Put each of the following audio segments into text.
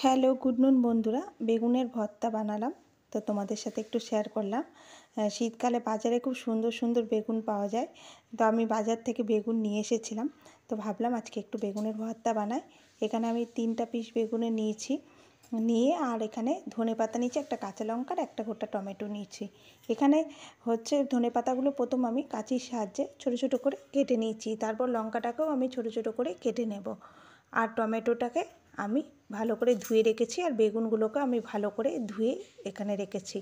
Hello, good নুন বন্ধুরা। বেগুনের ভর্তা বানালাম, তো তোমাদের সাথে একটু শেয়ার করলাম। শীতকালে বাজারে খুব সুন্দর সুন্দর বেগুন পাওয়া যায়, তো আমি বাজার থেকে বেগুন নিয়ে এসেছিলাম। তো ভাবলাম আজকে একটু বেগুনের ভর্তা বানাই। এখানে আমি 3টা পিস বেগুনে নিয়েছি, নিয়ে আর এখানে ধনেপাতা নিয়েছি, একটা কাঁচা লঙ্কা আর একটা গোটা টমেটো নিয়েছি। এখানে হচ্ছে ধনেপাতাগুলো প্রথম আমি কাঁচির সাহায্যে ছোটো ছোটো করে কেটে নিয়েছি, তারপর লঙ্কাটাকেও আমি ছোটো ছোটো করে কেটে নেব, আর টমেটোটাকে আমি ভালো করে ধুয়ে রেখেছি, আর বেগুনগুলোকে আমি ভালো করে ধুয়ে এখানে রেখেছি।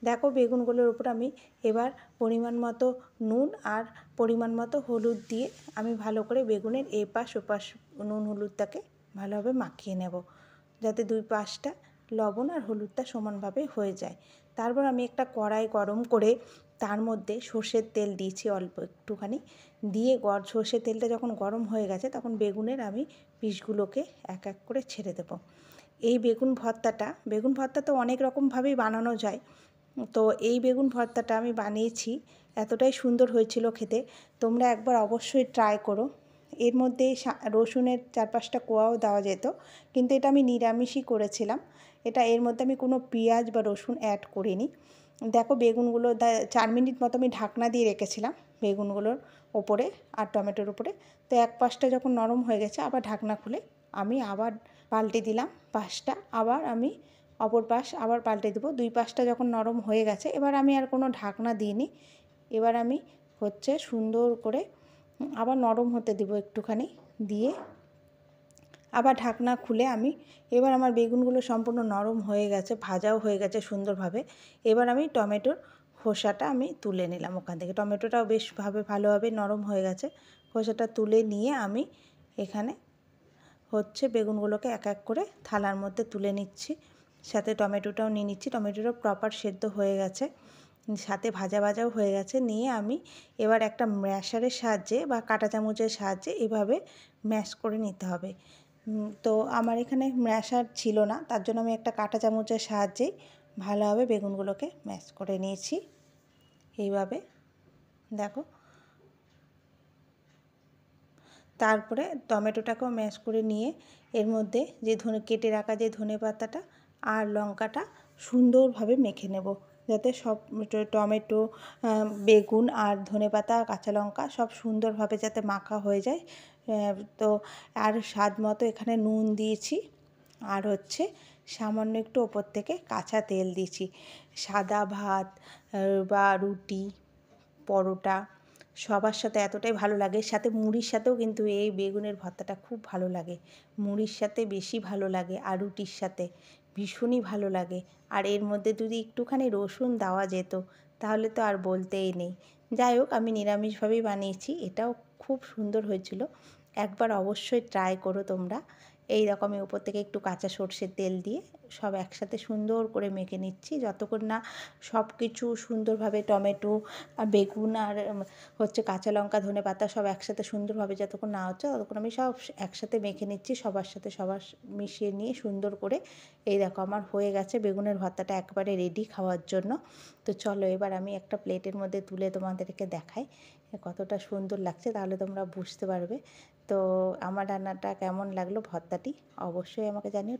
দেখো, বেগুনগুলোর উপর আমি এবার পরিমাণ মতো নুন আর পরিমাণ মতো হলুদ দিয়ে আমি ভালো করে বেগুনের এপাশ ওপাশ নুন হলুদটাকে ভালোভাবে মাখিয়ে নেব, যাতে দুই পাশটা লবণ আর হলুদটা সমানভাবে হয়ে যায়। তারপর আমি একটা কড়াই গরম করে তার মধ্যে সর্ষের তেল দিয়েছি অল্প একটুখানি, দিয়ে সর্ষের তেলটা যখন গরম হয়ে গেছে তখন বেগুনের আমি পিসগুলোকে এক এক করে ছেড়ে দেব। এই বেগুন ভর্তা তো অনেক রকমভাবেই বানানো যায়, তো এই বেগুন ভর্তাটা আমি বানিয়েছি, এতটাই সুন্দর হয়েছিল খেতে। তোমরা একবার অবশ্যই ট্রাই করো। এর মধ্যে রসুনের 4-5টা কোয়াও দেওয়া যেত, কিন্তু এটা আমি নিরামিষই করেছিলাম। এর মধ্যে আমি কোনো পেঁয়াজ বা রসুন অ্যাড করিনি। দেখো, বেগুনগুলো 4 মিনিট মতো আমি ঢাকনা দিয়ে রেখেছিলাম বেগুনগুলোর ওপরে আর টমেটোর উপরে। তো এক পাশটা যখন নরম হয়ে গেছে, আবার ঢাকনা খুলে আমি আবার পাল্টে দিলাম পাশটা, আবার আমি অপর পাশ আবার পাল্টে দেবো। দুই পাশটা যখন নরম হয়ে গেছে, এবার আমি আর কোনো ঢাকনা দিইনি। এবার আমি সুন্দর করে আবার নরম হতে দেবো একটুখানি, দিয়ে আবার ঢাকনা খুলে এবার আমার বেগুনগুলো সম্পূর্ণ নরম হয়ে গেছে, ভাজাও হয়ে গেছে সুন্দরভাবে। এবার আমি টমেটোর খোসাটা আমি তুলে নিলাম ওখান থেকে। টমেটোটাও ভালোভাবে নরম হয়ে গেছে। খোসাটা তুলে নিয়ে আমি এখানে বেগুনগুলোকে এক এক করে থালার মধ্যে তুলে নিচ্ছি, সাথে টমেটোটাও নিয়ে নিচ্ছি। টমেটোটা প্রপার সেদ্ধ হয়ে গেছে, সাথে ভাজা ভাজাও হয়ে গেছে। নিয়ে আমি এবার একটা ম্যাশারের সাহায্যে বা কাঁটা চামচের সাহায্যে এভাবে ম্যাশ করে নিতে হবে। তো আমার এখানে ম্যাশার ছিল না, তার জন্য আমি একটা কাঁটা চামচের সাহায্যেই ভালোভাবে বেগুনগুলোকে ম্যাশ করে নিয়েছি। এইভাবে দেখো, তারপরে টমেটোটাকেও ম্যাশ করে নিয়ে এর মধ্যে কেটে রাখা যে ধনেপাতাটা আর লঙ্কাটা সুন্দরভাবে মেখে নেব, যাতে সব টমেটো, বেগুন আর ধনেপাতা, কাঁচা লঙ্কা সব সুন্দরভাবে যাতে মাখা হয়ে যায়। তো আর স্বাদ মতো এখানে নুন দিয়েছি, আর সামান্য একটু ওপর থেকে কাঁচা তেল দিয়েছি। সাদা ভাত বা রুটি, পরোটা সবার সাথে এতটাই ভালো লাগে, সাথে মুড়ির সাথেও কিন্তু এই বেগুনের ভর্তাটা খুব ভালো লাগে। মুড়ির সাথে বেশি ভালো লাগে, আর রুটির সাথে ভীষণই ভালো লাগে। আর এর মধ্যে যদি একটুখানি রসুন দেওয়া যেত তাহলে তো আর বলতেই নেই। যাই হোক, আমি নিরামিষভাবেই বানিয়েছি, এটাও খুব সুন্দর হয়েছিল। একবার অবশ্যই ট্রাই করো তোমরা। এই রকমই উপর থেকে একটু কাঁচা সর্ষের তেল দিয়ে সব একসাথে সুন্দর করে মেখে নিচ্ছি, যতক্ষণ না সব কিছু সুন্দরভাবে টমেটো আর বেগুন আর কাঁচা লঙ্কা, ধনেপাতা সব একসাথে সুন্দরভাবে যতক্ষণ না হচ্ছে ততক্ষণ আমি সব একসাথে মেখে নিচ্ছি, সবার সাথে সবার মিশিয়ে নিয়ে সুন্দর করে। এই দেখো, আমার হয়ে গেছে বেগুনের ভর্তাটা একবারে রেডি খাওয়ার জন্য। তো চলো, এবার আমি একটা প্লেটের মধ্যে তুলে তোমাদেরকে দেখাই কতটা সুন্দর লাগছে, তাহলে তোমরা বুঝতে পারবে। তো আমার রান্নাটা কেমন লাগলো, ভর্তাটি অবশ্যই আমাকে জানিও।